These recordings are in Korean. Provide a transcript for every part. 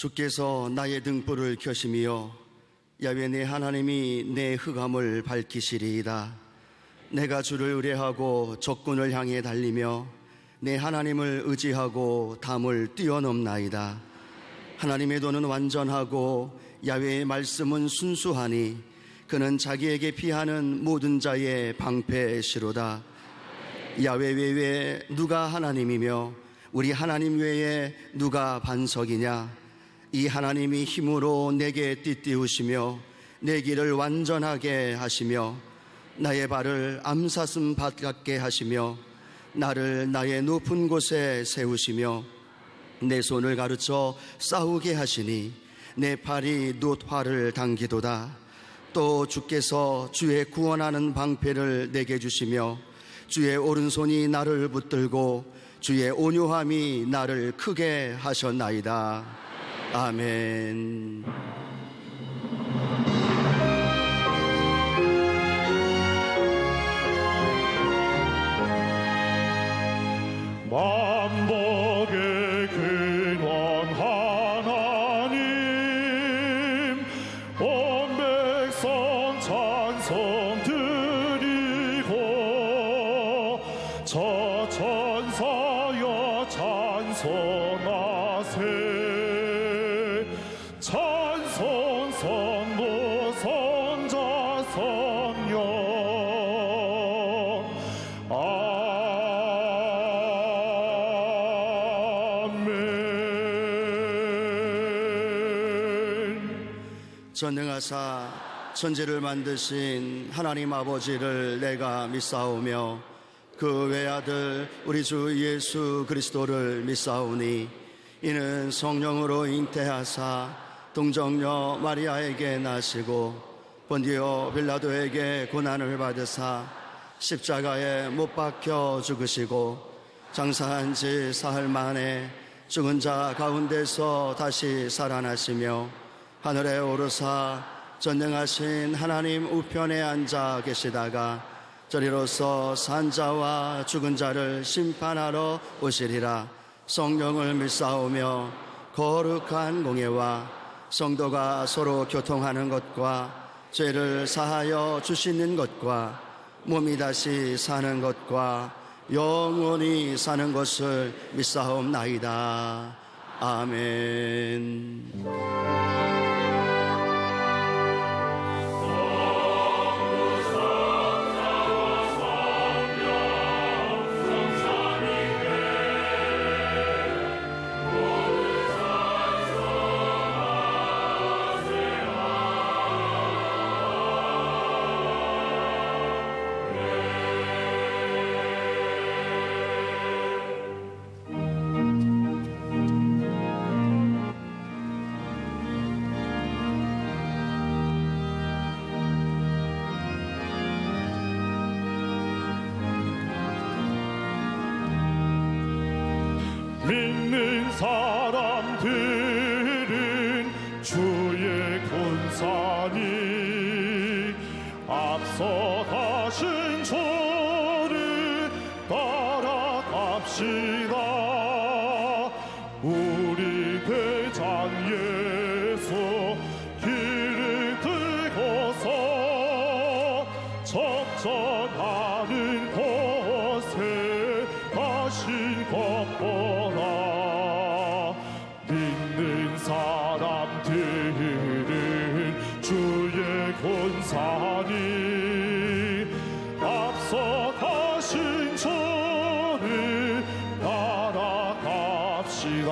주께서 나의 등불을 켜시며 야훼 내 하나님이 내 흑암을 밝히시리이다. 내가 주를 의뢰하고 적군을 향해 달리며 내 하나님을 의지하고 담을 뛰어넘나이다. 하나님의 도는 완전하고 야훼의 말씀은 순수하니 그는 자기에게 피하는 모든 자의 방패시로다. 야훼 외에 누가 하나님이며 우리 하나님 외에 누가 반석이냐? 이 하나님이 힘으로 내게 띠띠우시며 내 길을 완전하게 하시며 나의 발을 암사슴 밭 같게 하시며 나를 나의 높은 곳에 세우시며 내 손을 가르쳐 싸우게 하시니 내 팔이 놋화를 당기도다. 또 주께서 주의 구원하는 방패를 내게 주시며 주의 오른손이 나를 붙들고 주의 온유함이 나를 크게 하셨나이다. 아멘. 만복의 근원 하나님, 온 백성 찬송 드리고 저 천사여 찬송하세. 찬송 성부 성자 성령 아멘. 전능하사 천지를 만드신 하나님 아버지를 내가 믿사오며 그 외아들 우리 주 예수 그리스도를 믿사오니 이는 성령으로 잉태하사 동정녀 마리아에게 나시고 본디오 빌라도에게 고난을 받으사 십자가에 못 박혀 죽으시고 장사한 지 사흘 만에 죽은 자 가운데서 다시 살아나시며 하늘에 오르사 전능하신 하나님 우편에 앉아 계시다가 저리로서 산자와 죽은 자를 심판하러 오시리라. 성령을 믿사오며 거룩한 공예와 성도가 서로 교통하는 것과 죄를 사하여 주시는 것과 몸이 다시 사는 것과 영원히 사는 것을 믿사옵나이다. 아멘. 믿는 사람들은 주의 군사니 앞서 가신 주를 따라갑시다. 우리 대장 예수 길을 들고서 적전하는 곳에 가신 것 보라. 믿는 사람들은 주의 군사니 앞서 가신 주를 따라갑시다.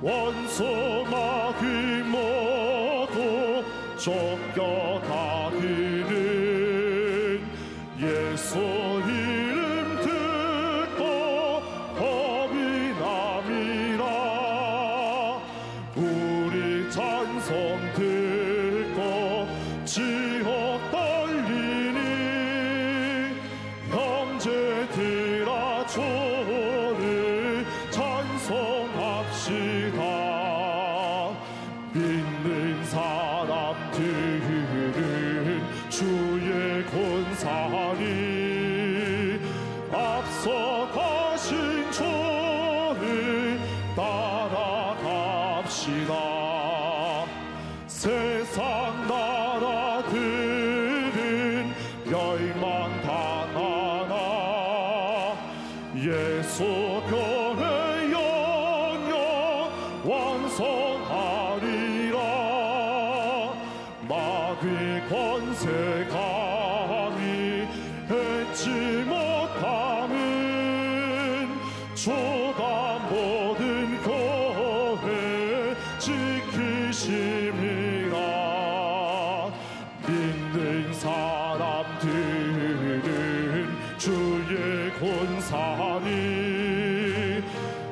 원수 마귀 모두 쫓겨가기를 예수 이름 듣고 겁이 남이라. 우리 찬송 듣고 지옥 떨리니 형제들아 주를 찬송합시다. 믿는 사람들은 주의 군사니 합시다. 세상 나라들은 멸망당하나 예수 교회 영영 완성하리라. 마귀 권세 감히 해치 못함은 주가 모든 교회 지키심이라. 믿는 사람들은 주의 권사니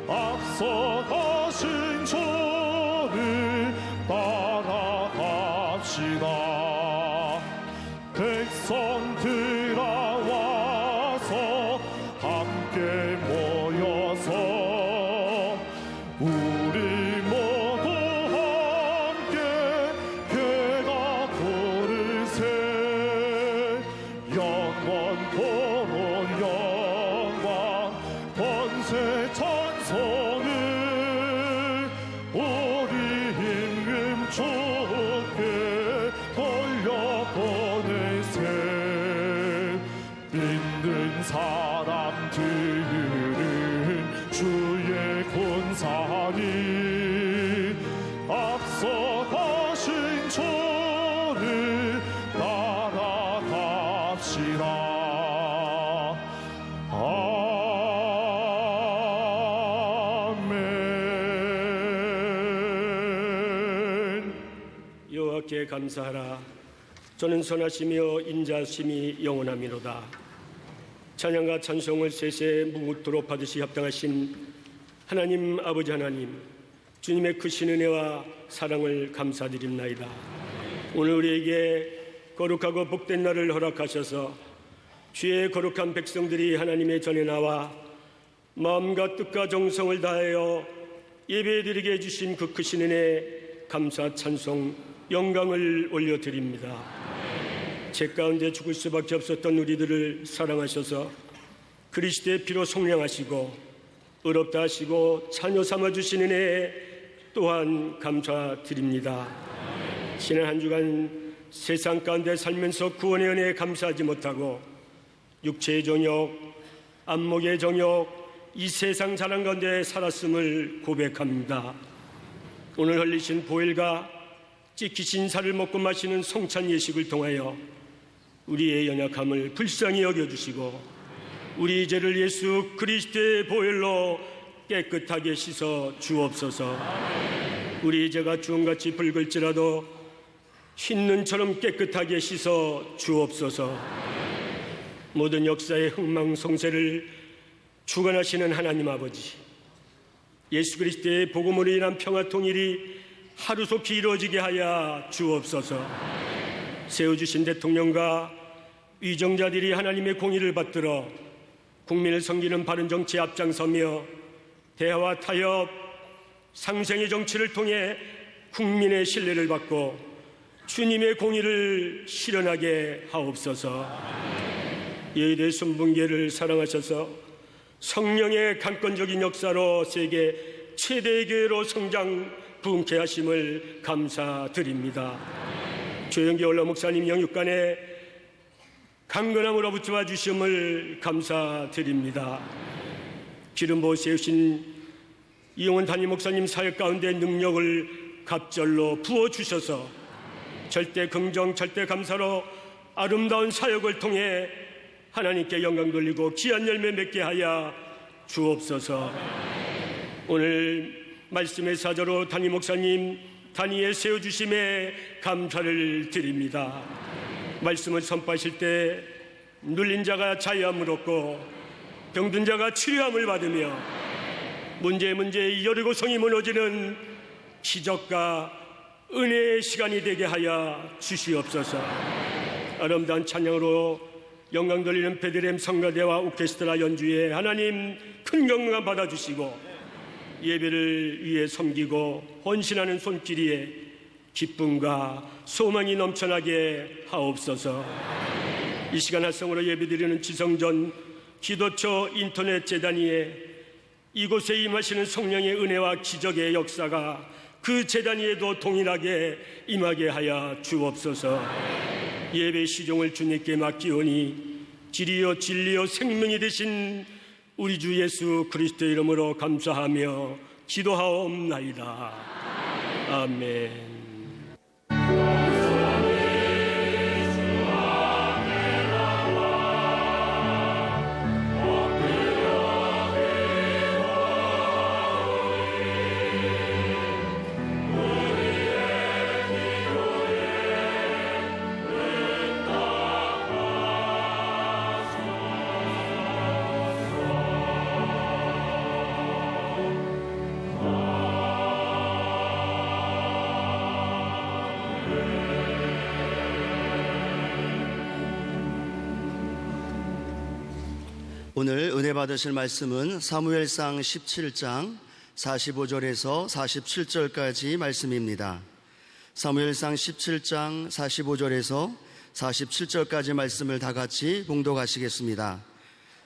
앞서가신 주를 따라갑시다. 백성들아 와서 함께 모여서 우리 모두 함께 괴가 부르세. 영원토록 영광 권세 찬송을 우리 임금 주께 돌려보내세. 믿는 사람들은 주의 권사니 앞서가신 주를 따라갑시다. 아멘. 여호와께 감사하라. 저는 선하시며 인자심이 영원함이로다. 찬양과 찬송을 세세 무궁토록 받으시 합당하신 하나님 아버지 하나님, 주님의 크신 은혜와 사랑을 감사드립나이다. 오늘 우리에게 거룩하고 복된 날을 허락하셔서 주의 거룩한 백성들이 하나님의 전에 나와 마음과 뜻과 정성을 다하여 예배드리게 해주신 그 크신 은혜 감사 찬송 영광을 올려드립니다. 죄 가운데 죽을 수밖에 없었던 우리들을 사랑하셔서 그리스도의 피로 속량하시고 의롭다 하시고 자녀 삼아주신 은혜에 또한 감사드립니다. 지난 한 주간 세상 가운데 살면서 구원의 은혜에 감사하지 못하고 육체의 정욕, 안목의 정욕, 이 세상 자랑 가운데 살았음을 고백합니다. 오늘 흘리신 보혈과 찢기신 살을 먹고 마시는 성찬 예식을 통하여 우리의 연약함을 불쌍히 여겨주시고 우리 죄를 예수 그리스도의 보혈로 깨끗하게 씻어 주옵소서. 우리 죄가 주홍같이 붉을지라도 흰 눈처럼 깨끗하게 씻어 주옵소서. 모든 역사의 흥망성쇠를 주관하시는 하나님 아버지, 예수 그리스도의 복음으로 인한 평화 통일이 하루속히 이루어지게 하여 주옵소서. 세워주신 대통령과 위정자들이 하나님의 공의를 받들어 국민을 섬기는 바른 정치에 앞장서며 대화와 타협, 상생의 정치를 통해 국민의 신뢰를 받고 주님의 공의를 실현하게 하옵소서. 여의도의 순분계를 사랑하셔서 성령의 강권적인 역사로 세계 최대의 교회로 성장 부흥케 하심을 감사드립니다. 조영기 원로 목사님 영육간에 강건함으로 붙잡아 주심을 감사드립니다. 기름 부어 세우신 이용원 담임 목사님 사역 가운데 능력을 갑절로 부어주셔서 절대 긍정, 절대 감사로 아름다운 사역을 통해 하나님께 영광 돌리고 귀한 열매 맺게 하여 주옵소서. 오늘 말씀의 사자로 담임 목사님 단위에 세워주심에 감사를 드립니다. 말씀을 선포하실 때 눌린 자가 자유함을 얻고 병든 자가 치료함을 받으며 문제에 여리고성이 무너지는 기적과 은혜의 시간이 되게 하여 주시옵소서. 아름다운 찬양으로 영광 돌리는 베들레헴 성가대와 오케스트라 연주에 하나님 큰 영광 받아주시고 예배를 위해 섬기고 헌신하는 손길이에 기쁨과 소망이 넘쳐나게 하옵소서. 이 시간 합성으로 예배드리는 지성전 기도처 인터넷 재단 위에 이곳에 임하시는 성령의 은혜와 기적의 역사가 그 제단 위에도 동일하게 임하게 하여 주옵소서. 예배 시종을 주님께 맡기오니 길이요 진리요 생명이 되신 우리 주 예수 그리스도의 이름으로 감사하며 기도하옵나이다. 아멘. 오늘 은혜 받으실 말씀은 사무엘상 17장 45절에서 47절까지 말씀입니다. 사무엘상 17장 45절에서 47절까지 말씀을 다 같이 봉독하시겠습니다.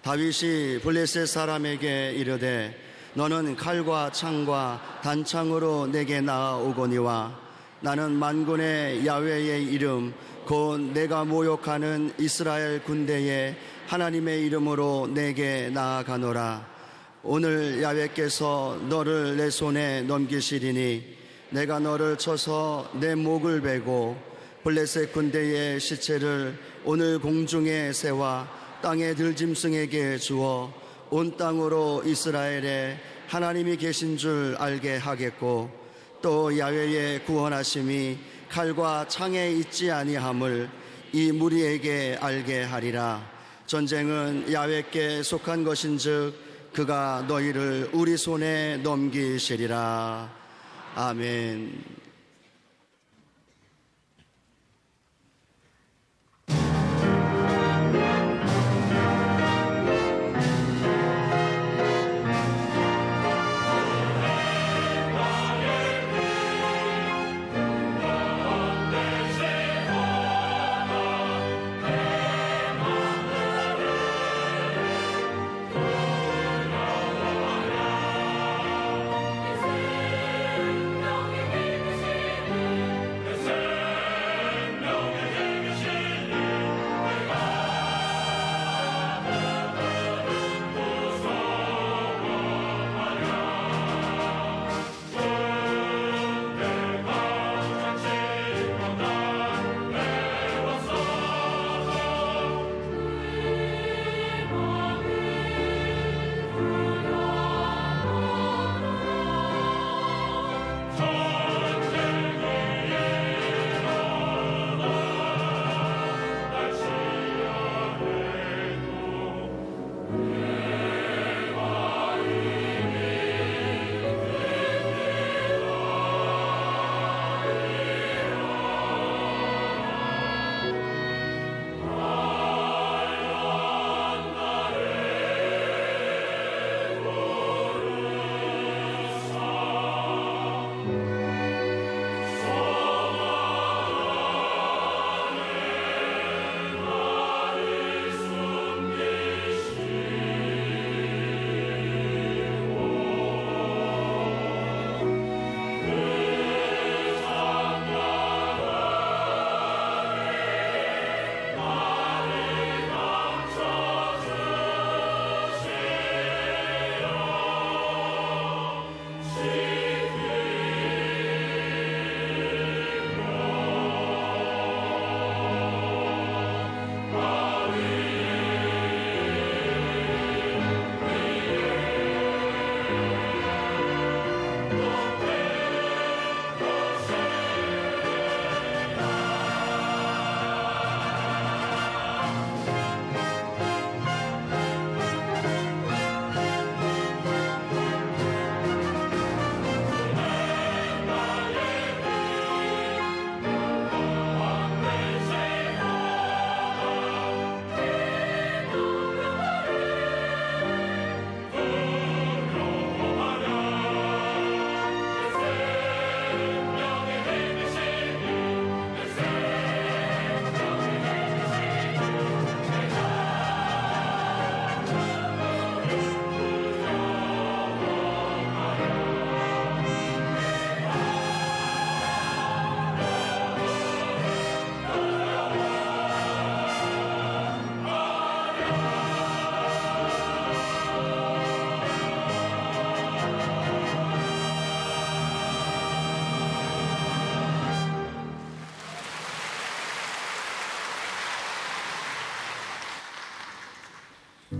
다윗이 블레셋 사람에게 이르되 너는 칼과 창과 단창으로 내게 나아오거니와 나는 만군의 야훼의 이름 곧 내가 모욕하는 이스라엘 군대의 하나님의 이름으로 내게 나아가노라. 오늘 야훼께서 너를 내 손에 넘기시리니 내가 너를 쳐서 내 목을 베고 블레셋 군대의 시체를 오늘 공중에 세워 땅의 들짐승에게 주어 온 땅으로 이스라엘에 하나님이 계신 줄 알게 하겠고 또 야훼의 구원하심이 칼과 창에 있지 아니함을 이 무리에게 알게 하리라. 전쟁은 야훼께 속한 것인즉 그가 너희를 우리 손에 넘기시리라. 아멘.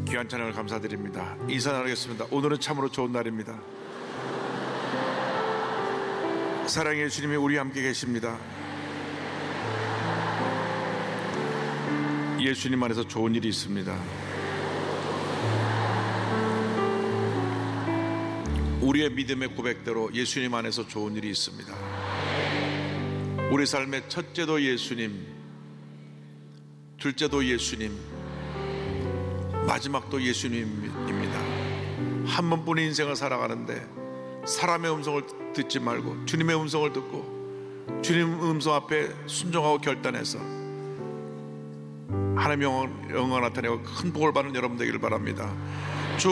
귀한 찬양을 감사드립니다. 인사 나누겠습니다. 오늘은 참으로 좋은 날입니다. 사랑의 주님이 우리와 함께 계십니다. 예수님 안에서 좋은 일이 있습니다. 우리의 믿음의 고백대로 예수님 안에서 좋은 일이 있습니다. 우리 삶의 첫째도 예수님, 둘째도 예수님, 마지막도 예수님입니다. 한 번뿐인 인생을 살아가는데 사람의 음성을 듣지 말고 주님의 음성을 듣고 주님 음성 앞에 순종하고 결단해서 하나님의 영광을 나타내고 큰 복을 받는 여러분 되기를 바랍니다. 주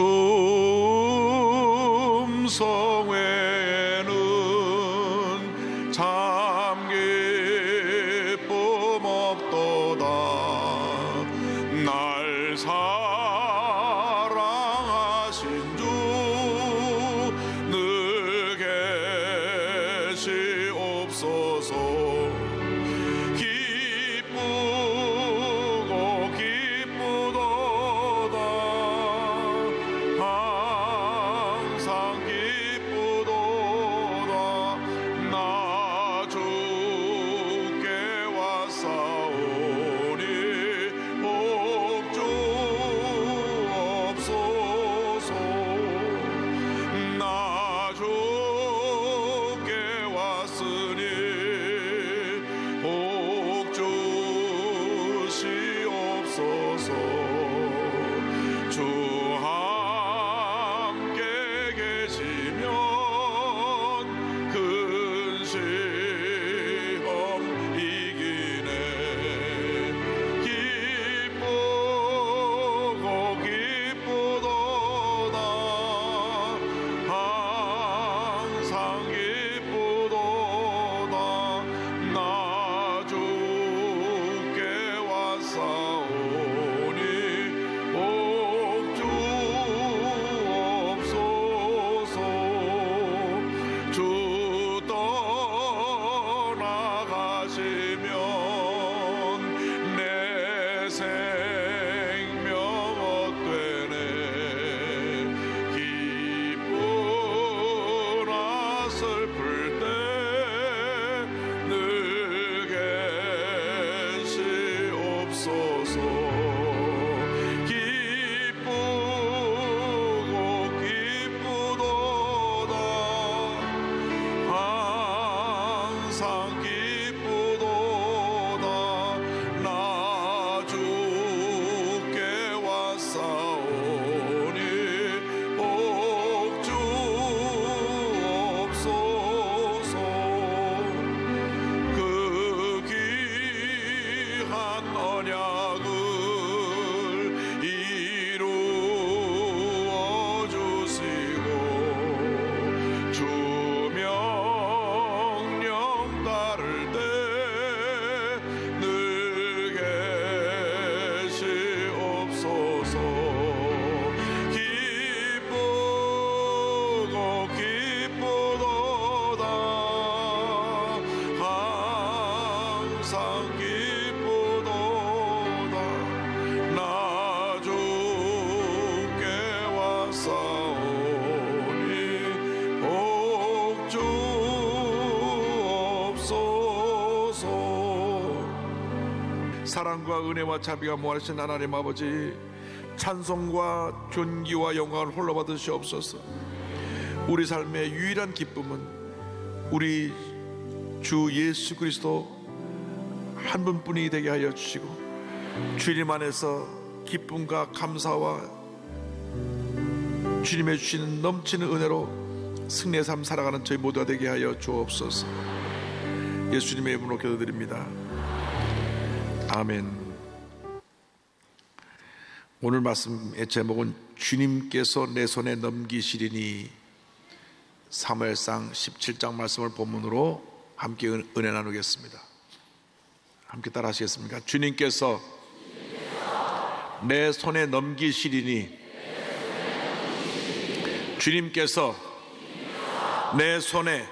음성 외에는 참 기쁨 없도다. 날 사랑하신 주 늘 계시옵소서. 기쁘고 기쁘도다. 항상 기쁘도다. 나 주께 왔사오니 복 주옵소서. 나 주께 왔으니 복 주시옵소서. 주 함께 계시면 큰 시험 이기네. 기쁘고 기쁘도다. 항상 기쁘도다. 나 주께 왔사오니 복 주옵소서. 주 떠나가시면 내 생명 헛되네. 기쁘나 슬플 때 늘 계시옵소서. 기쁘고 기쁘도다. 항상 기쁘도다. 나 주께 왔사오니 복 주옵소서. 그 귀한 언약을 이루어 주시고 주 명령 따를 때 늘 계시옵소서. 기쁘고 기쁘도다. 항상 기쁘도다. 나 주께 왔사오니 복 주옵소서. 사랑과 은혜와 자비가 무한하신 하나님 아버지, 찬송과 존귀와 영광을 홀로 받으시옵소서. 우리 삶의 유일한 기쁨은 우리 주 예수 그리스도 한 분뿐이 되게 하여 주시고 주님 안에서 기쁨과 감사와 주님의 주시는 넘치는 은혜로 승리의 삶 살아가는 저희 모두가 되게 하여 주옵소서. 예수님의 이름으로 기도드립니다. 아멘. 오늘 말씀의 제목은 주님께서 내 손에 넘기시리니, 사무엘상 17장 말씀을 본문으로 함께 은혜 나누겠습니다. 함께 따라 하시겠습니까? 주님께서 내 손에 넘기시리니, 주님께서 내 손에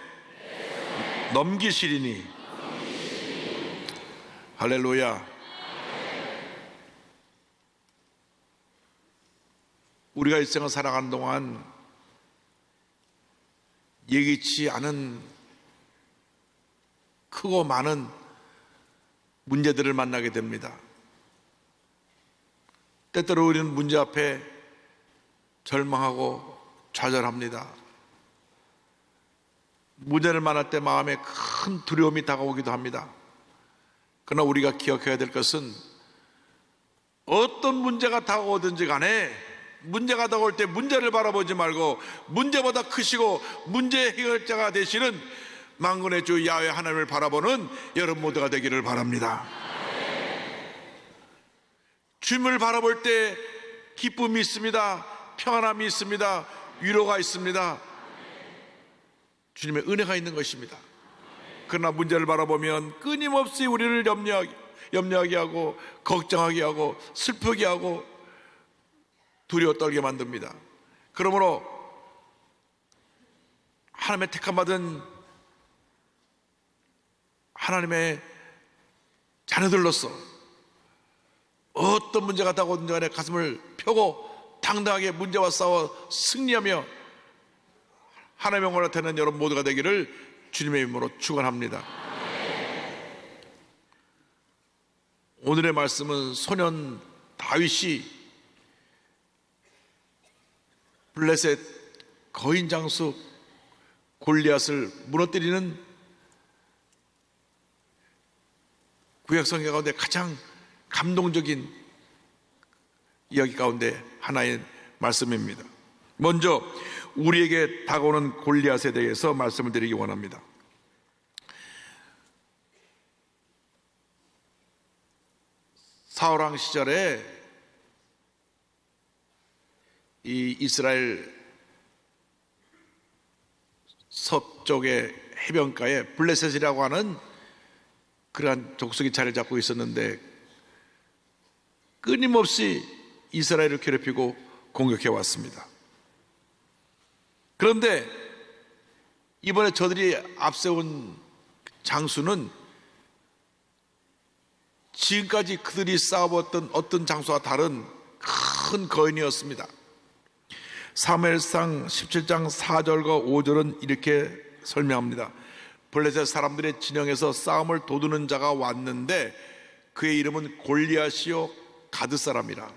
넘기시리니. 할렐루야. 우리가 일생을 살아가는 동안 예기치 않은 크고 많은 문제들을 만나게 됩니다. 때때로 우리는 문제 앞에 절망하고 좌절합니다. 문제를 만날 때 마음에 큰 두려움이 다가오기도 합니다. 그러나 우리가 기억해야 될 것은 어떤 문제가 다가오든지 간에 문제가 다가올 때 문제를 바라보지 말고 문제보다 크시고 문제 해결자가 되시는 만군의 주 야훼 하나님을 바라보는 여러분 모두가 되기를 바랍니다. 주님을 바라볼 때 기쁨이 있습니다. 평안함이 있습니다. 위로가 있습니다. 주님의 은혜가 있는 것입니다. 그러나 문제를 바라보면 끊임없이 우리를 염려하게 하고 걱정하게 하고 슬프게 하고 두려워 떨게 만듭니다. 그러므로 하나님의 택함받은 하나님의 자녀들로서 어떤 문제가 다가오든지 간에 가슴을 펴고 당당하게 문제와 싸워 승리하며 하나님의 영광을 나타내는 여러분 모두가 되기를 주님의 이름으로 축원합니다. 오늘의 말씀은 소년 다윗이 블레셋 거인 장수 골리앗을 무너뜨리는 구약성경 가운데 가장 감동적인 이야기 가운데 하나의 말씀입니다. 먼저 우리에게 다가오는 골리앗에 대해서 말씀을 드리기 원합니다. 사울왕 시절에 이 이스라엘 서쪽의 해변가에 블레셋이라고 하는 그러한 족속이 자리를 잡고 있었는데 끊임없이 이스라엘을 괴롭히고 공격해 왔습니다. 그런데 이번에 저들이 앞세운 장수는 지금까지 그들이 싸워봤던 어떤 장수와 다른 큰 거인이었습니다. 사무엘상 17장 4절과 5절은 이렇게 설명합니다. 블레셋 사람들의 진영에서 싸움을 도두는 자가 왔는데 그의 이름은 골리앗이요 가드 사람이라.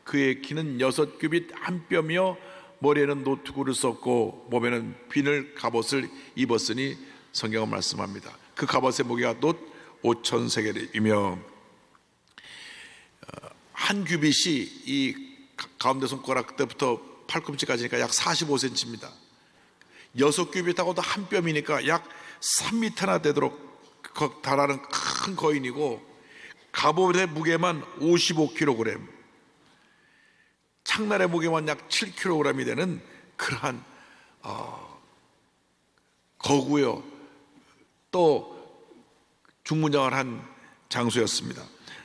그의 키는 6규빗 한 뼘이요 머리에는 노투구를 썼고 몸에는 비늘 갑옷을 입었으니 성경은 말씀합니다. 그 갑옷의 무게가 놋 5,000세겔이며 한 규빗이 이 가운데 손가락 그때부터 팔꿈치까지니까 약 45cm입니다. 6규빗하고도 한 뼘이니까 약 3m나 되도록 달하는 큰 거인이고 갑옷의 무게만 55kg, 창날의 무게만 약 7kg이 되는 그러한 거구요 또 중문장을 한 장수였습니다.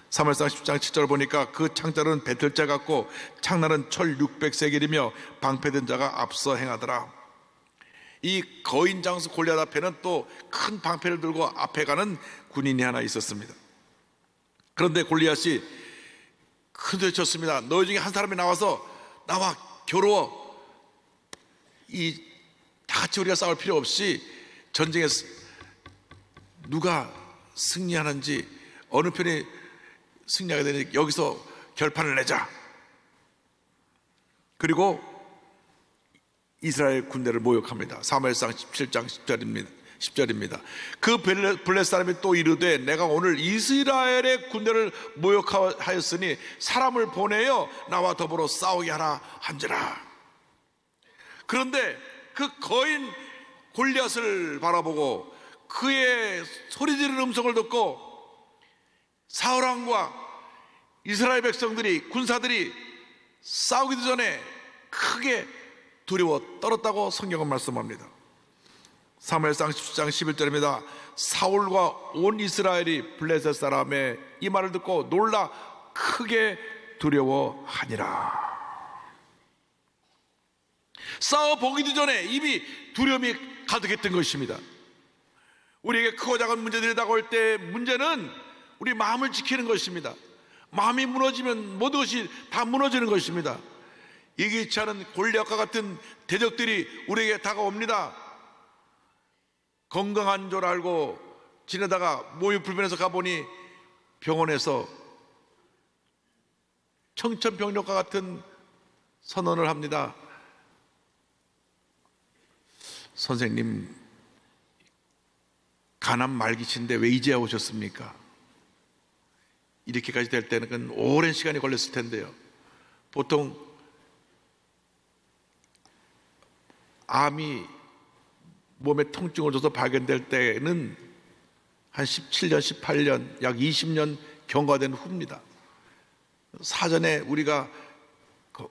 사무엘상 10장 7절 보니까 그 창자는 배틀자 같고 창날은 철 600세겔이며 방패된 자가 앞서 행하더라. 이 거인 장수 골리앗 앞에는 또 큰 방패를 들고 앞에 가는 군인이 하나 있었습니다. 그런데 골리앗이 큰 소리 쳤습니다. 너희 중에 한 사람이 나와서 나와 겨루어. 다 같이 우리가 싸울 필요 없이 전쟁에서 누가 승리하는지 어느 편이 승리하게 되니 여기서 결판을 내자. 그리고 이스라엘 군대를 모욕합니다. 사무엘상 17장 10절입니다. 그 블레셋 사람이 또 이르되 내가 오늘 이스라엘의 군대를 모욕하였으니 사람을 보내어 나와 더불어 싸우게 하라 한지라. 그런데 그 거인 골리앗을 바라보고 그의 소리 지르는 음성을 듣고 사울왕과 이스라엘 백성들이 군사들이 싸우기도 전에 크게 두려워 떨었다고 성경은 말씀합니다. 사무엘상 10장 11절입니다. 사울과 온 이스라엘이 블레셋 사람의 이 말을 듣고 놀라 크게 두려워하니라. 싸워보기도 전에 이미 두려움이 가득했던 것입니다. 우리에게 크고 작은 문제들이 다가올 때 문제는 우리 마음을 지키는 것입니다. 마음이 무너지면 모든 것이 다 무너지는 것입니다. 예기치 않은 골리앗과 같은 대적들이 우리에게 다가옵니다. 건강한 줄 알고 지내다가 몸이 불편해서 가보니 병원에서 청천벽력과 같은 선언을 합니다. 선생님, 간암 말기신데 왜 이제야 오셨습니까? 이렇게까지 될 때는 오랜 시간이 걸렸을 텐데요. 보통 암이 몸에 통증을 줘서 발견될 때는 한 17년, 18년, 약 20년 경과된 후입니다. 사전에 우리가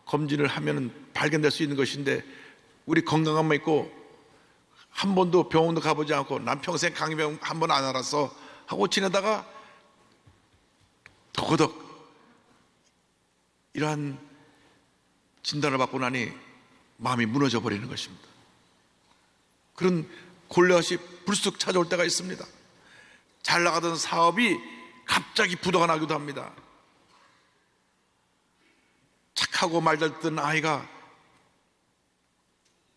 검진을 하면 발견될 수 있는 것인데, 우리 건강함만 있고 한 번도 병원도 가보지 않고 난 평생 강의병 한 번 안 알아서 하고 지내다가 더더욱 이러한 진단을 받고 나니 마음이 무너져 버리는 것입니다. 그런 골리앗이 불쑥 찾아올 때가 있습니다. 잘 나가던 사업이 갑자기 부도가 나기도 합니다. 착하고 말 잘 듣던 아이가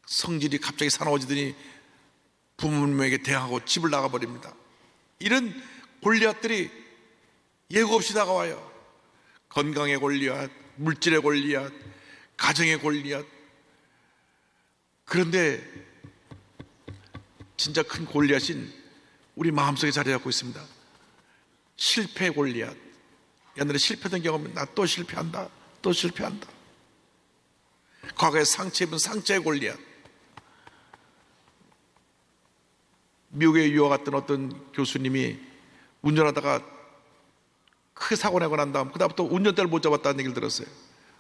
성질이 갑자기 사나워지더니 부모님에게 대항하고 집을 나가버립니다. 이런 골리앗들이 예고 없이 다가와요. 건강의 골리앗, 물질의 골리앗, 가정의 골리앗. 그런데 진짜 큰 골리앗인 우리 마음속에 자리 잡고 있습니다. 실패 골리앗. 옛날에 실패했던 경험은 나 또 실패한다, 또 실패한다. 과거에 상처 입은 상처의 골리앗. 미국에 유학 갔던 어떤 교수님이 운전하다가 크게 사고 내고 난 다음 그다음부터 운전대를 못 잡았다는 얘기를 들었어요.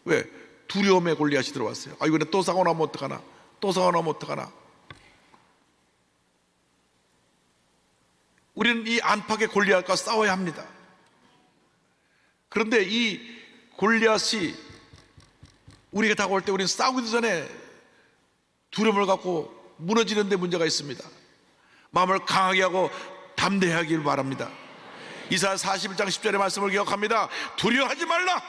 왜? 두려움의 골리앗이 들어왔어요. 아, 이번에 또 사고 나면 어떡하나, 또 사고 나면 어떡하나. 우리는 이 안팎의 골리앗과 싸워야 합니다. 그런데 이 골리앗이 우리가 다가올 때 우리는 싸우기 전에 두려움을 갖고 무너지는 데 문제가 있습니다. 마음을 강하게 하고 담대하길 바랍니다. 이사야 41장 10절의 말씀을 기억합니다. 두려워하지 말라,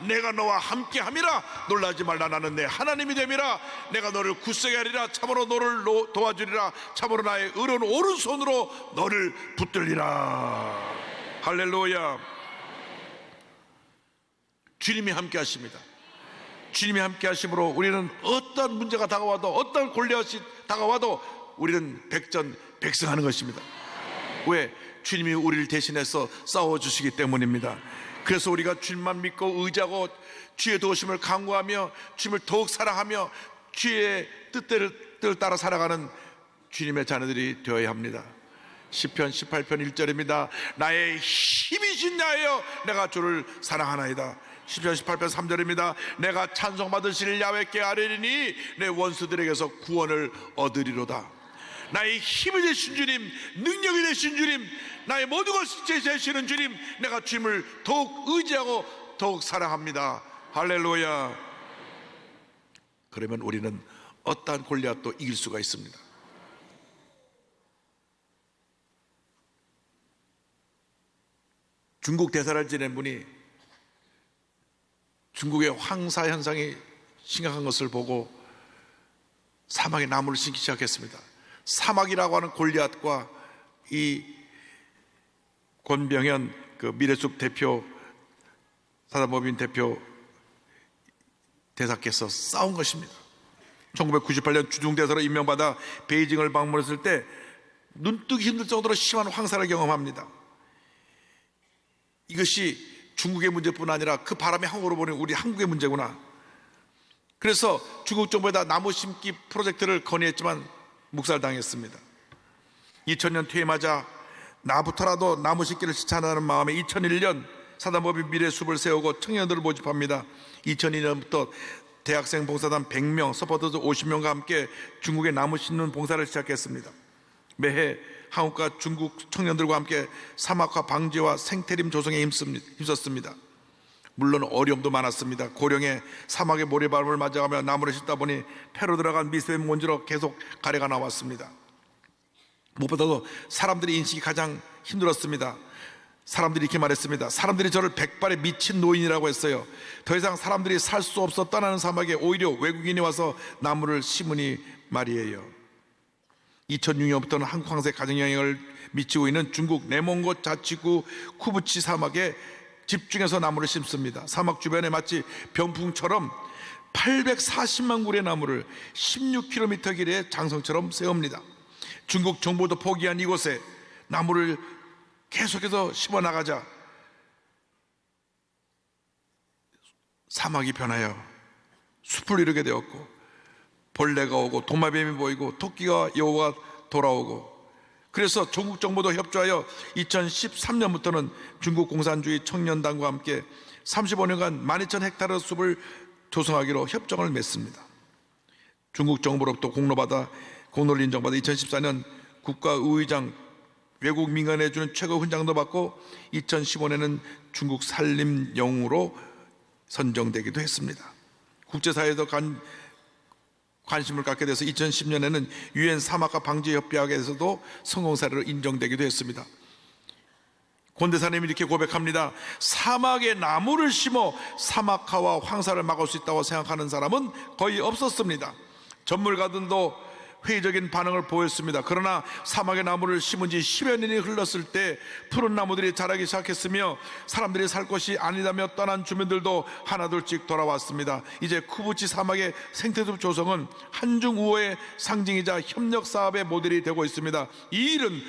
내가 너와 함께함이라. 놀라지 말라, 나는 내 하나님이 됨이라. 내가 너를 굳세게 하리라. 참으로 너를 도와주리라. 참으로 나의 의로운 오른손으로 너를 붙들리라. 할렐루야. 주님이 함께 하십니다. 주님이 함께 하심으로 우리는 어떤 문제가 다가와도, 어떤 골리앗이 다가와도 우리는 백전백승하는 것입니다. 왜? 주님이 우리를 대신해서 싸워주시기 때문입니다. 그래서 우리가 주님만 믿고 의지하고 주의 도우심을 간구하며 주님을 더욱 사랑하며 주의 뜻을 따라 살아가는 주님의 자녀들이 되어야 합니다. 시편 18편 1절입니다. 나의 힘이신 야여 내가 주를 사랑하나이다. 시편 18편 3절입니다. 내가 찬송받으실 야훼께 아뢰리니 내 원수들에게서 구원을 얻으리로다. 나의 힘이 되신 주님, 능력이 되신 주님, 나의 모든 것을 제시하시는 주님, 내가 주님을 더욱 의지하고 더욱 사랑합니다. 할렐루야. 그러면 우리는 어떠한 골리앗도 이길 수가 있습니다. 중국 대사를 지낸 분이 중국의 황사 현상이 심각한 것을 보고 사막에 나무를 심기 시작했습니다. 사막이라고 하는 골리앗과 이 권병현 그 미래숲 대표, 사단법인 대표 대사께서 싸운 것입니다. 1998년 주중대사로 임명받아 베이징을 방문했을 때 눈뜨기 힘들 정도로 심한 황사를 경험합니다. 이것이 중국의 문제뿐 아니라 그 바람이 한국으로 보는 우리 한국의 문제구나. 그래서 중국 정부에다 나무 심기 프로젝트를 건의했지만 묵살당했습니다. 2000년 퇴임하자 나부터라도 나무 심기를 실천하는 마음에 2001년 사단법인 미래숲을 세우고 청년들을 모집합니다. 2002년부터 대학생 봉사단 100명, 서포터즈 50명과 함께 중국에 나무 심는 봉사를 시작했습니다. 매해 한국과 중국 청년들과 함께 사막화 방지와 생태림 조성에 힘썼습니다. 물론 어려움도 많았습니다. 고령의 사막의 모래바람을 맞아가며 나무를 심다 보니 폐로 들어간 미세먼지로 계속 가래가 나왔습니다. 무엇보다도 사람들의 인식이 가장 힘들었습니다. 사람들이 이렇게 말했습니다. 사람들이 저를 백발의 미친 노인이라고 했어요. 더 이상 사람들이 살 수 없어 떠나는 사막에 오히려 외국인이 와서 나무를 심으니 말이에요. 2006년부터는 한국 황새 가정영향을 미치고 있는 중국 내몽고 자치구 쿠부치 사막에 집중해서 나무를 심습니다. 사막 주변에 마치 병풍처럼 840만 그루의 나무를 16km 길이의 장성처럼 세웁니다. 중국 정부도 포기한 이곳에 나무를 계속해서 심어 나가자 사막이 변하여 숲을 이루게 되었고, 벌레가 오고 도마뱀이 보이고 토끼가 여우가 돌아오고, 그래서 중국 정부도 협조하여 2013년부터는 중국 공산주의 청년단과 함께 35년간 12,000헥타르 숲을 조성하기로 협정을 맺습니다. 중국 정부로부터 공로를 인정받아 2014년 국가의장 외국 민간에 주는 최고 훈장도 받고 2015년에는 중국 산림 영웅으로 선정되기도 했습니다. 국제사회에도 관심을 갖게 돼서 2010년에는 유엔 사막화 방지 협약에서도 성공 사례로 인정되기도 했습니다. 권대사님이 이렇게 고백합니다. 사막에 나무를 심어 사막화와 황사를 막을 수 있다고 생각하는 사람은 거의 없었습니다. 전문가들도 회의적인 반응을 보였습니다. 그러나 사막에 나무를 심은 지 10여 년이 흘렀을 때 푸른 나무들이 자라기 시작했으며 사람들이 살 곳이 아니다며 떠난 주민들도 하나둘씩 돌아왔습니다. 이제 쿠부치 사막의 생태숲 조성은 한중 우호의 상징이자 협력 사업의 모델이 되고 있습니다. 이 일은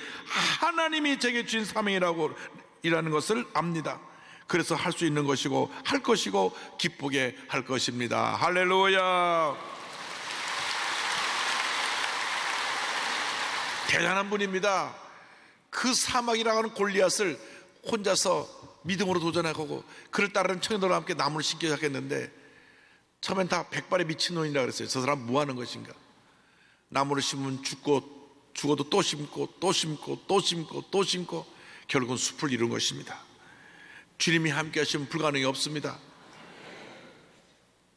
하나님이 제게 주신 사명이라는 것을 압니다. 그래서 할 수 있는 것이고 할 것이고 기쁘게 할 것입니다. 할렐루야. 대단한 분입니다. 그 사막이라고 하는 골리앗을 혼자서 믿음으로 도전하고 그를 따르는 청년들과 함께 나무를 심기 시작했는데, 처음엔 다 백발의 미친놈이라고 그랬어요. 저 사람 뭐 하는 것인가. 나무를 심으면 죽어도 또 심고 또 심고 또 심고 또 심고 결국은 숲을 이룬 것입니다. 주님이 함께 하시면 불가능이 없습니다.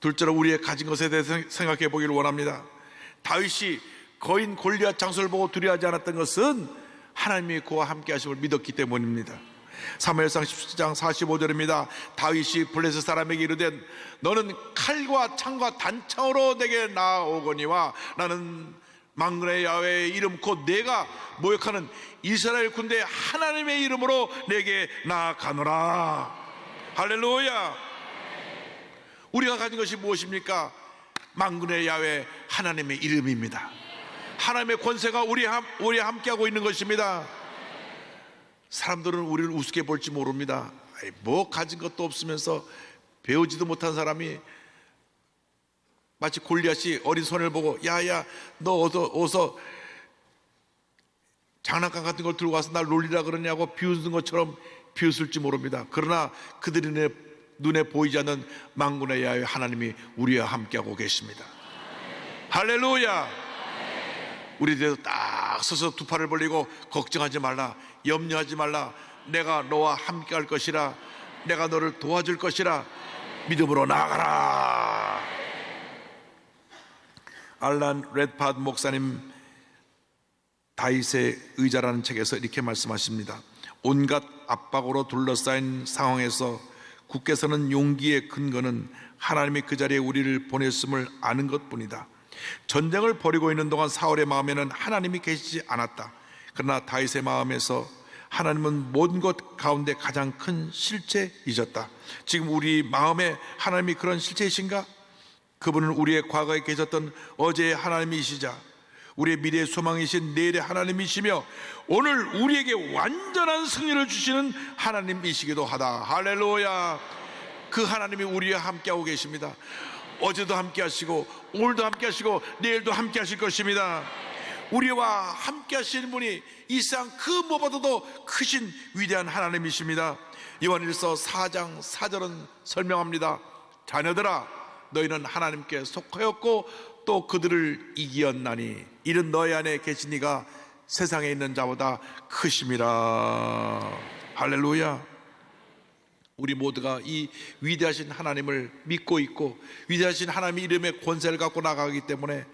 둘째로 우리의 가진 것에 대해서 생각해 보기를 원합니다. 다윗이 거인 골리앗 장소를 보고 두려워하지 않았던 것은 하나님이 그와 함께 하심을 믿었기 때문입니다. 사무엘상 17장 45절입니다. 다윗이 블레셋 사람에게 이르되 너는 칼과 창과 단창으로 내게 나아오거니와 나는 만군의 야훼의 이름 곧 내가 모욕하는 이스라엘 군대 하나님의 이름으로 내게 나아가노라. 할렐루야. 우리가 가진 것이 무엇입니까? 만군의 야훼 하나님의 이름입니다. 하나님의 권세가 우리와 함께하고 있는 것입니다. 사람들은 우리를 우습게 볼지 모릅니다. 뭐 가진 것도 없으면서 배우지도 못한 사람이 마치 골리앗이 어린 손을 보고 야야 너 어서 장난감 같은 걸 들고 와서 날 놀리라 그러냐고 비웃는 것처럼 비웃을지 모릅니다. 그러나 그들의 눈에 보이지 않는 만군의 야훼 하나님이 우리와 함께하고 계십니다. 할렐루야. 우리들도 딱 서서 두 팔을 벌리고 걱정하지 말라, 염려하지 말라, 내가 너와 함께 할 것이라, 내가 너를 도와줄 것이라, 믿음으로 나아가라. 알란 레드팟 목사님 다윗의 의자라는 책에서 이렇게 말씀하십니다. 온갖 압박으로 둘러싸인 상황에서 굳게 서는 용기의 근거는 하나님이 그 자리에 우리를 보냈음을 아는 것뿐이다. 전쟁을 벌이고 있는 동안 사울의 마음에는 하나님이 계시지 않았다. 그러나 다윗의 마음에서 하나님은 모든 것 가운데 가장 큰 실체이셨다. 지금 우리 마음에 하나님이 그런 실체이신가? 그분은 우리의 과거에 계셨던 어제의 하나님이시자 우리의 미래의 소망이신 내일의 하나님이시며 오늘 우리에게 완전한 승리를 주시는 하나님이시기도 하다. 할렐루야. 그 하나님이 우리와 함께하고 계십니다. 어제도 함께 하시고 오늘도 함께 하시고 내일도 함께 하실 것입니다. 우리와 함께 하시는 분이 이 세상 그 무엇보다도 크신 위대한 하나님이십니다. 요한일서 4장 4절은 설명합니다. 자녀들아 너희는 하나님께 속하였고 또 그들을 이기었나니 이는 너희 안에 계신 이가 세상에 있는 자보다 크심이라. 할렐루야. 우리 모두가 이 위대하신 하나님을 믿고 있고 위대하신 하나님의 이름의 권세를 갖고 나가기 때문에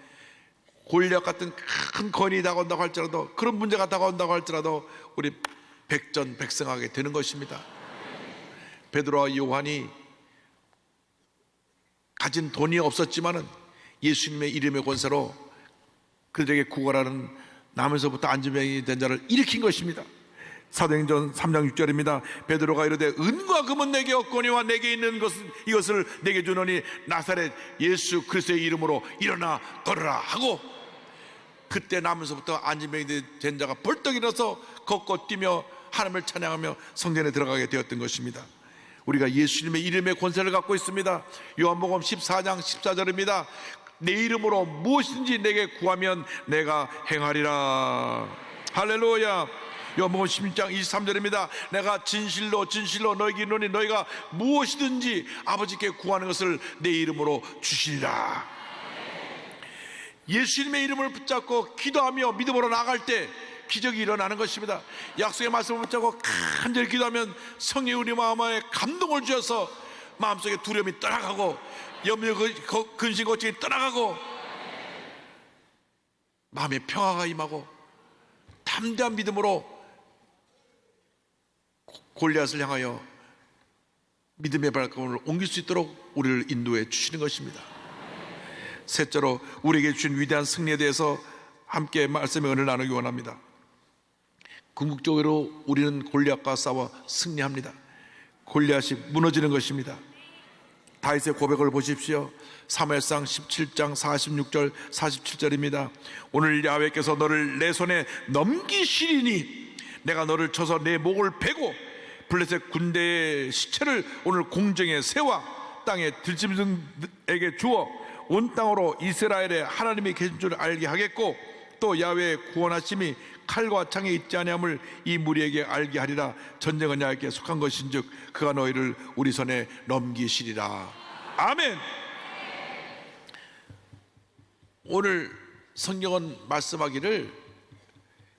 골리앗 같은 큰 거인이 다가온다고 할지라도, 그런 문제가 다가온다고 할지라도 우리 백전백승하게 되는 것입니다. 베드로와 요한이 가진 돈이 없었지만은 예수님의 이름의 권세로 그들에게 구걸하는 남에서부터 안진병이 된 자를 일으킨 것입니다. 사도행전 3장 6절입니다. 베드로가 이르되 은과 금은 내게 없거니와 내게 있는 것은 이것을 내게 주노니 나사렛 예수 그리스도의 이름으로 일어나 걸으라 하고, 그때 남에서부터 안진병이 된 자가 벌떡 일어서 걷고 뛰며 하나님을 찬양하며 성전에 들어가게 되었던 것입니다. 우리가 예수님의 이름의 권세를 갖고 있습니다. 요한복음 14장 14절입니다. 내 이름으로 무엇이든지 내게 구하면 내가 행하리라. 할렐루야. 요한복음 16장 23절입니다. 내가 진실로 진실로 너희에게 이르노니 너희가 무엇이든지 아버지께 구하는 것을 내 이름으로 주시리라. 예수님의 이름을 붙잡고 기도하며 믿음으로 나아갈 때 기적이 일어나는 것입니다. 약속의 말씀을 붙잡고 간절히 기도하면 성령이 우리 마음에 감동을 주셔서 마음속에 두려움이 떠나가고 염려 근심 걱정이 떠나가고 마음에 평화가 임하고 담대한 믿음으로 골리앗을 향하여 믿음의 발걸음을 옮길 수 있도록 우리를 인도해 주시는 것입니다. 셋째로, 우리에게 주신 위대한 승리에 대해서 함께 말씀의 은혜를 나누기 원합니다. 궁극적으로 우리는 골리앗과 싸워 승리합니다. 골리앗이 무너지는 것입니다. 다윗의 고백을 보십시오. 사무엘상 17장 46절 47절입니다. 오늘 야훼께서 너를 내 손에 넘기시리니 내가 너를 쳐서 내 목을 베고 블레셋 군대의 시체를 오늘 공정에 세워 땅에 들짐승에게 주어 온 땅으로 이스라엘의 하나님이 계신 줄 알게 하겠고, 또 야훼의 구원하심이 칼과 창에 있지 아니함을 이 무리에게 알게 하리라. 전쟁은 야훼께 속한 것인즉 그가 너희를 우리 손에 넘기시리라. 아멘. 오늘 성경은 말씀하기를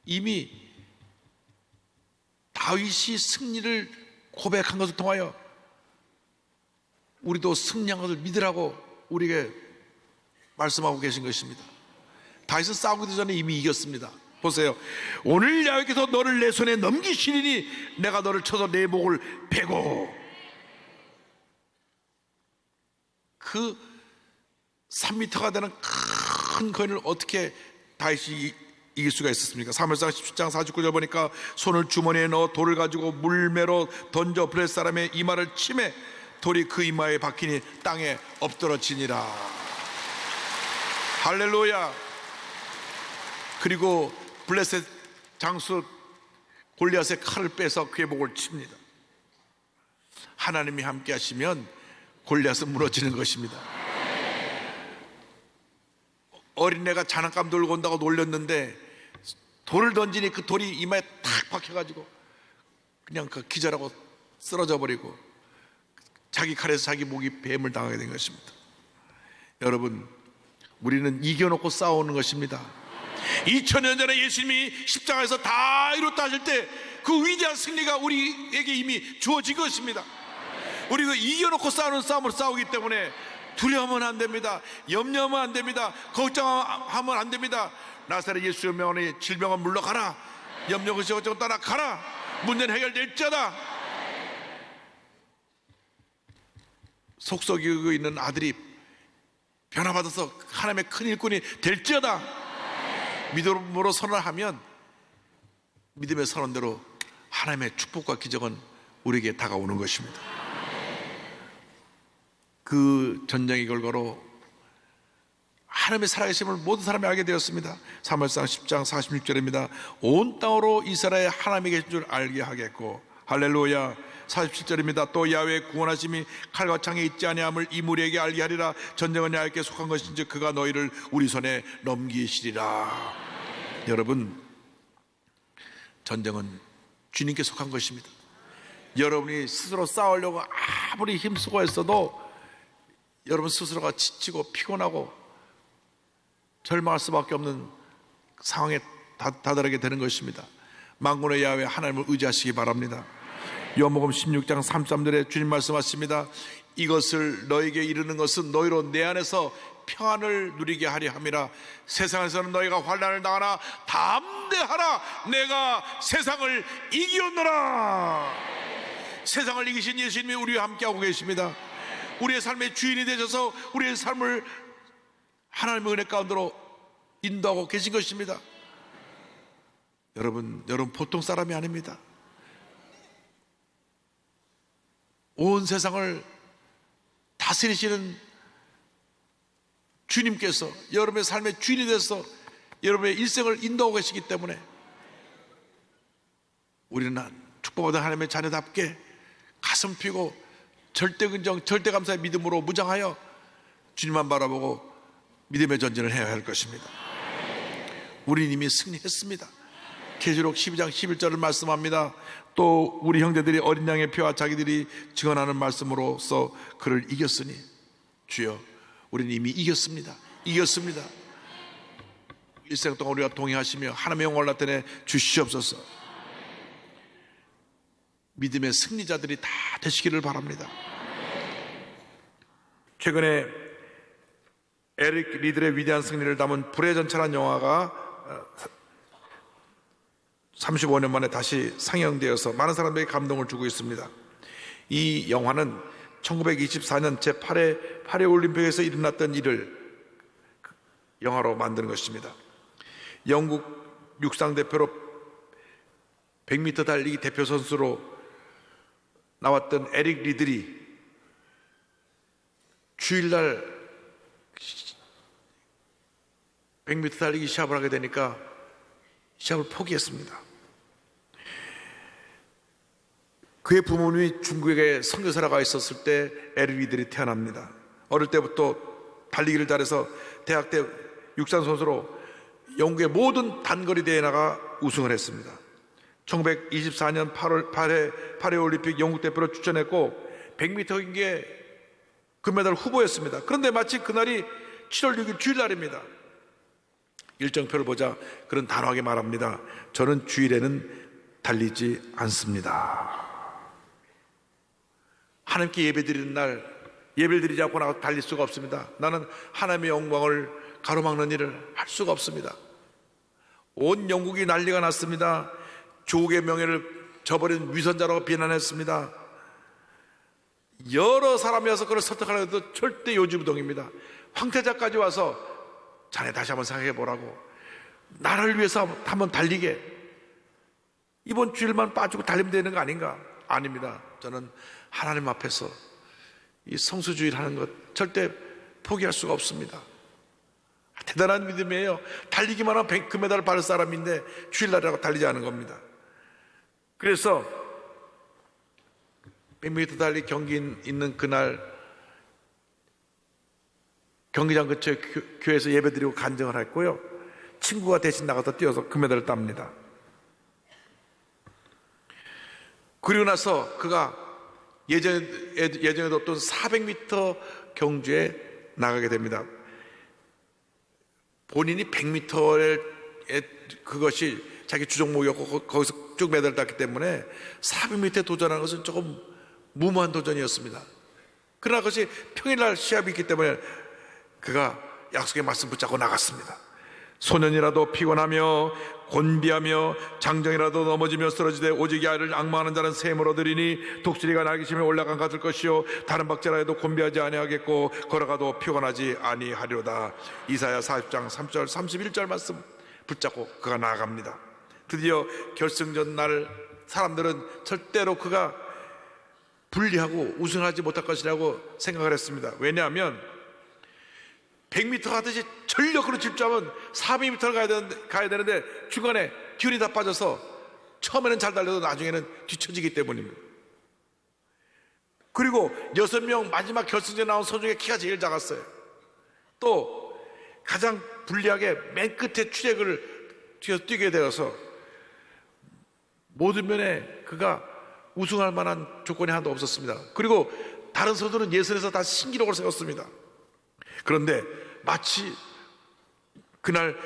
이미 다윗이 승리를 고백한 것을 통하여 우리도 승리한 것을 믿으라고 우리에게 말씀하고 계신 것입니다. 다윗은 싸우기 전에 이미 이겼습니다. 보세요. 오늘 야훼께서 너를 내 손에 넘기시리니 내가 너를 쳐서 내 목을 베고. 그 3m가 되는 큰 거인을 어떻게 다윗이 이길 수가 있었습니까? 사무엘상 17장 49절 보니까 손을 주머니에 넣어 돌을 가지고 물매로 던져 블레셋 사람의 이마를 치매 돌이 그 이마에 박히니 땅에 엎드러지니라. 할렐루야. 그리고 블레셋 장수 골리앗의 칼을 빼서 그의 목을 칩니다. 하나님이 함께 하시면 골리앗은 무너지는 것입니다. 어린애가 장난감 들고 온다고 놀렸는데 돌을 던지니 그 돌이 이마에 탁 박혀가지고 그냥 그 기절하고 쓰러져 버리고 자기 칼에서 자기 목이 뱀을 당하게 된 것입니다. 여러분, 우리는 이겨놓고 싸우는 것입니다. 2000년 전에 예수님이 십자가에서 다 이뤘다 하실 때 그 위대한 승리가 우리에게 이미 주어진 것입니다. 우리가 이겨놓고 싸우는 싸움을 싸우기 때문에 두려워하면 안 됩니다. 염려하면 안 됩니다. 걱정하면 안 됩니다. 나사렛 예수의 명하니 질병은 물러가라. 염려 근심 걱정 떠나가라. 문제는 해결될지어다. 속썩이고 있는 아들이 변화받아서 하나님의 큰 일꾼이 될지어다. 믿음으로 선언을 하면 믿음의 선언대로 하나님의 축복과 기적은 우리에게 다가오는 것입니다. 그 전쟁의 결과로 하나님의 살아계심을 모든 사람이 알게 되었습니다. 사무엘상 10장 46절입니다. 온 땅으로 이스라엘 하나님이 계신 줄 알게 하겠고. 할렐루야. 47절입니다. 또 야훼의 구원하심이 칼과 창에 있지 아니함을 이 무리에게 알게 하리라. 전쟁은 야훼께 속한 것인지 그가 너희를 우리 손에 넘기시리라. 여러분, 전쟁은 주님께 속한 것입니다. 여러분이 스스로 싸우려고 아무리 힘쓰고 했어도 여러분 스스로가 지치고 피곤하고 절망할 수밖에 없는 상황에 다다르게 되는 것입니다. 만군의 야훼 하나님을 의지하시기 바랍니다. 요한복음 16장 33절에 주님 말씀하십니다. 이것을 너에게 이르는 것은 너희로 내 안에서 평안을 누리게 하려 함이라. 세상에서는 너희가 환난을 당하나 담대하라, 내가 세상을 이기었노라. 세상을 이기신 예수님이 우리와 함께하고 계십니다. 우리의 삶의 주인이 되셔서 우리의 삶을 하나님의 은혜 가운데로 인도하고 계신 것입니다. 여러분 보통 사람이 아닙니다. 온 세상을 다스리시는 주님께서 여러분의 삶의 주인이 되어서 여러분의 일생을 인도하고 계시기 때문에 우리는 축복받은 하나님의 자녀답게 가슴 피고 절대긍정, 절대감사의 믿음으로 무장하여 주님만 바라보고 믿음의 전진을 해야 할 것입니다. 우리는 이미 승리했습니다. 계시록 12장 11절을 말씀합니다. 또 우리 형제들이 어린 양의 피와 자기들이 증언하는 말씀으로써 그를 이겼으니 주여, 우리는 이미 이겼습니다. 이겼습니다. 일생 동안 우리가 동행하시며 하나님의 영광을 나타내 주시옵소서. 믿음의 승리자들이 다 되시기를 바랍니다. 최근에 에릭 리들의 위대한 승리를 담은 불의 전차라는 영화가 35년 만에 다시 상영되어서 많은 사람들에게 감동을 주고 있습니다. 이 영화는 1924년 제8회 파리올림픽에서 일어났던 일을 영화로 만드는 것입니다. 영국 육상 대표로 100m 달리기 대표 선수로 나왔던 에릭 리들이 주일날 100m 달리기 시합을 하게 되니까 시합을 포기했습니다. 그의 부모님이 중국에 선교사로 가 있었을 때 에릭 리들이 태어납니다. 어릴 때부터 달리기를 잘해서 대학 때 육상 선수로 영국의 모든 단거리 대회에 나가 우승을 했습니다. 1924년 8회 파리올림픽 영국 대표로 추천했고 100m 경기에 금메달 후보였습니다. 그런데 마치 그날이 7월 6일 주일날입니다. 일정표를 보자 그런 단호하게 말합니다. 저는 주일에는 달리지 않습니다. 하나님께 예배드리는 날 예배를 드리지 않고 나가 달릴 수가 없습니다. 나는 하나님의 영광을 가로막는 일을 할 수가 없습니다. 온 영국이 난리가 났습니다. 조국의 명예를 저버린 위선자라고 비난했습니다. 여러 사람이 와서 그걸 설득하려고 해도 절대 요지부동입니다. 황태자까지 와서 자네 다시 한번 생각해 보라고, 나를 위해서 한번 달리게, 이번 주일만 빠지고 달리면 되는 거 아닌가? 아닙니다. 저는 하나님 앞에서 이 성수주의를 하는 것 절대 포기할 수가 없습니다. 대단한 믿음이에요. 달리기만 하면 금메달을 받을 사람인데 주일날이라고 달리지 않은 겁니다. 그래서 100m 달리기 경기 있는 그날 경기장 근처에 교회에서 예배드리고 간증을 했고요, 친구가 대신 나가서 뛰어서 금메달을 땁니다. 그리고 나서 그가 예전에도 어떤 400m 경주에 나가게 됩니다. 본인이 100m의 그것이 자기 주종목이었고 거기서 쭉 메달을 땄기 때문에 400m에 도전하는 것은 조금 무모한 도전이었습니다. 그러나 그것이 평일날 시합이 있기 때문에 그가 약속의 말씀 붙잡고 나갔습니다. 소년이라도 피곤하며 곤비하며 장정이라도 넘어지며 쓰러지되 오직 야를 악마하는 자는 샘을 얻으리니 독수리가 날개심에 올라간 같을 것이요 다른 박자라 해도 곤비하지 아니하겠고 걸어가도 피곤하지 아니하리로다. 이사야 40장 3절 31절 말씀 붙잡고 그가 나아갑니다. 드디어 결승전 날 사람들은 절대로 그가 불리하고 우승하지 못할 것이라고 생각을 했습니다. 왜냐하면 100m 하듯이 전력으로 집중하면 400m를 가야 되는데 중간에 기운이 다 빠져서 처음에는 잘 달려도 나중에는 뒤처지기 때문입니다. 그리고 6명 마지막 결승전에 나온 선 중에 키가 제일 작았어요. 또 가장 불리하게 맨 끝에 추격을 뛰게 되어서 모든 면에 그가 우승할 만한 조건이 하나도 없었습니다. 그리고 다른 선수는 예선에서 다 신기록을 세웠습니다. 그런데 마치 그날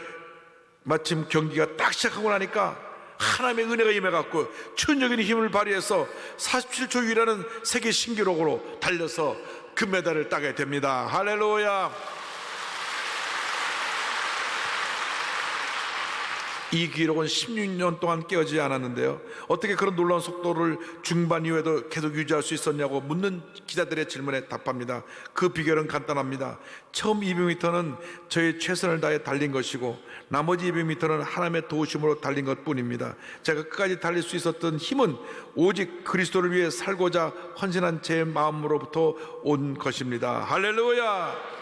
마침 경기가 딱 시작하고 나니까 하나님의 은혜가 임해갖고 천적인 힘을 발휘해서 47초 유일하는 세계 신기록으로 달려서 금메달을 따게 됩니다. 할렐루야. 이 기록은 16년 동안 깨어지지 않았는데요, 어떻게 그런 놀라운 속도를 중반 이후에도 계속 유지할 수 있었냐고 묻는 기자들의 질문에 답합니다. 그 비결은 간단합니다. 처음 200m는 저의 최선을 다해 달린 것이고 나머지 200m는 하나님의 도우심으로 달린 것뿐입니다. 제가 끝까지 달릴 수 있었던 힘은 오직 그리스도를 위해 살고자 헌신한 제 마음으로부터 온 것입니다. 할렐루야.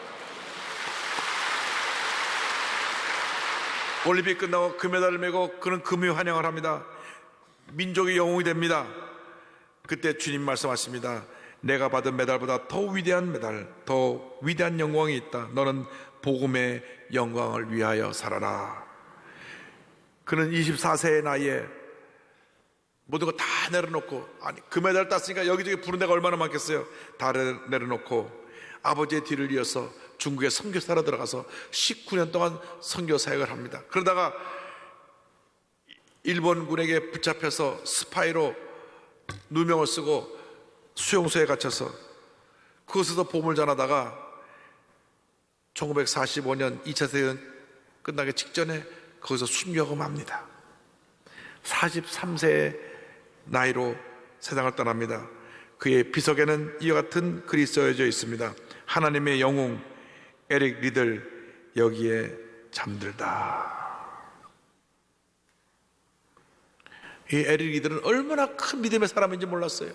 올림픽 끝나고 금메달을 메고 그는 금이 환영을 합니다. 민족의 영웅이 됩니다. 그때 주님 말씀하십니다. 내가 받은 메달보다 더 위대한 메달, 더 위대한 영광이 있다. 너는 복음의 영광을 위하여 살아라. 그는 24세의 나이에 모든 거 다 내려놓고, 아니 금메달 땄으니까 여기저기 부른 데가 얼마나 많겠어요. 다 내려놓고 아버지의 뒤를 이어서 중국에 선교사로 들어가서 19년 동안 선교 사역을 합니다. 그러다가 일본군에게 붙잡혀서 스파이로 누명을 쓰고 수용소에 갇혀서 그곳에서 보물 전하다가 1945년 2차 세계대전 끝나기 직전에 거기서 순교하고 맙니다. 43세의 나이로 세상을 떠납니다. 그의 비석에는 이와 같은 글이 써져 있습니다. 하나님의 영웅 에릭 리들 여기에 잠들다. 이 에릭 리들은 얼마나 큰 믿음의 사람인지 몰랐어요.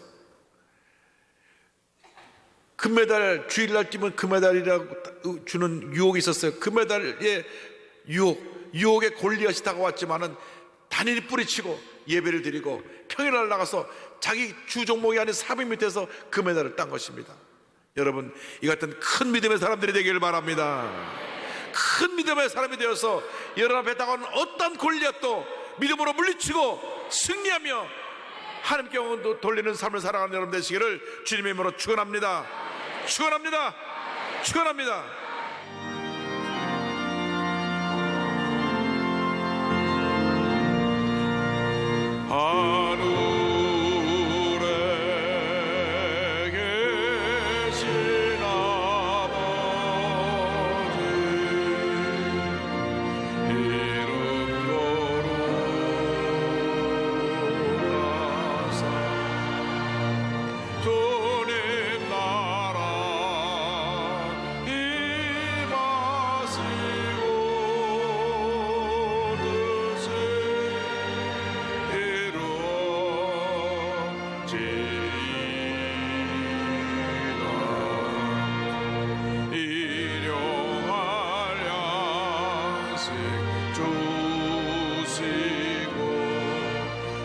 금메달, 주일날 뛰면 금메달이라고 주는 유혹이 있었어요. 금메달의 유혹에 골리앗이 다가왔지만은 단일히 뿌리치고 예배를 드리고 평일날 나가서 자기 주 종목이 아닌 400m에서 금메달을 딴 것입니다. 여러분, 이 같은 큰 믿음의 사람들이 되기를 바랍니다. 큰 믿음의 사람이 되어서 여러분 앞에 다가오는 어떤 골리앗도 믿음으로 물리치고 승리하며 하나님께 영광 돌리는 삶을 살아가는 여러분 되시기를 주님의 이름으로 축원합니다. 축원합니다. 축원합니다. 하늘에 계신 아버지 이름 거룩하사 주님 나라 임하시고 뜻이 이루어지이다. 일용할 양식 주시고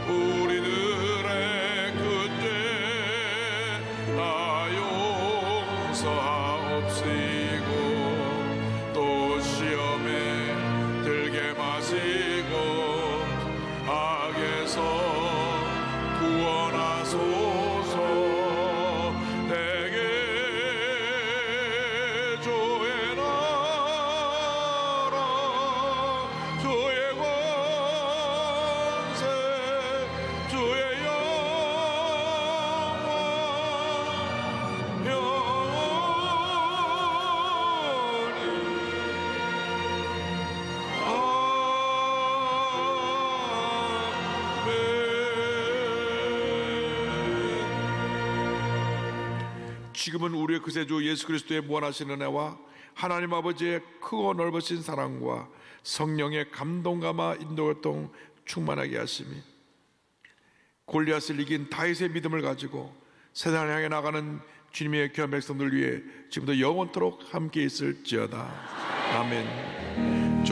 우리들의 그죄 다 용서하옵시고 또 시험에 들게 마시고 악에서 구원하소서. 내게 주의 나라 주의 권세 주의 영광 영원히 지금은 우리의 구세주 예수 그리스도의 무한하신 은혜와 하나님 아버지의 크고 넓으신 사랑과 성령의 감동감화 인도교통 충만하게 하심이 골리앗을 이긴 다윗의 믿음을 가지고 세상을 향해 나가는 주님의 귀한 백성들 위해 지금도 영원토록 함께 있을지어다. 아멘.